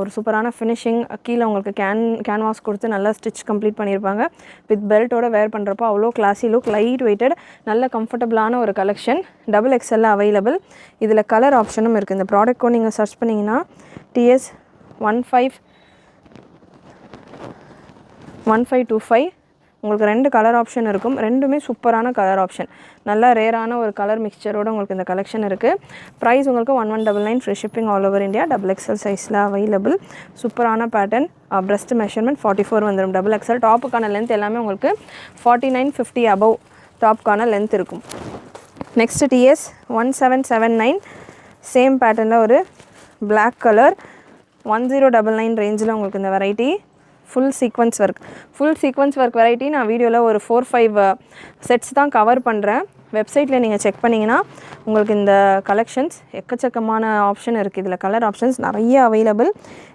ஒரு சூப்பரான ஃபினிஷிங். கீழே உங்களுக்கு கேன்வாஸ் கொடுத்து நல்லா ஸ்டிச் கம்ப்ளீட் பண்ணியிருப்பாங்க. வித் பெல்ட்டோட வேர் பண்ணுறப்போ அவ்வளோ கிளாஸி லுக், லைட் வெயிட்டட், நல்ல கம்ஃபர்டபுளான ஒரு கலெக்ஷன். Double XL available. இதில் கலர் ஆப்ஷனும் இருக்குது. இந்த ப்ராடக்ட்க்கும் நீங்கள் சர்ச் பண்ணிங்கன்னா TS 1525 உங்களுக்கு 2 கலர் ஆப்ஷன் இருக்கும். ரெண்டுமே சூப்பரான கலர் ஆப்ஷன். நல்லா ரேரான ஒரு கலர் மிக்சரோட உங்களுக்கு இந்த கலெக்ஷன் இருக்குது. ப்ரைஸ் உங்களுக்கு 1199, free shipping all over India. Double XL சைஸில் அவைலபிள். சூப்பரான பேட்டர்ன். பிரஸ்ட் மெஷர்மெண்ட் 44 வந்துடும். Double XL. டாப்புக்கான லென்த் எல்லாமே உங்களுக்கு 49-50 அபவ் டாப்புக்கான லென்த் இருக்கும். நெக்ஸ்ட் TS 1779 சேம் பேட்டர்னில் ஒரு பிளாக் கலர் 1099 ரேஞ்சில் உங்களுக்கு இந்த variety. Full sequence work variety. நான் வீடியோவில் ஒரு 4-5 செட்ஸ் தான் கவர் பண்ணுறேன். வெப்சைட்டில் நீங்கள் செக் பண்ணிங்கன்னா உங்களுக்கு இந்த கலெக்ஷன்ஸ் எக்கச்சக்கமான ஆப்ஷன் இருக்குது. இதில் கலர் ஆப்ஷன்ஸ் நிறைய அவைலபிள்.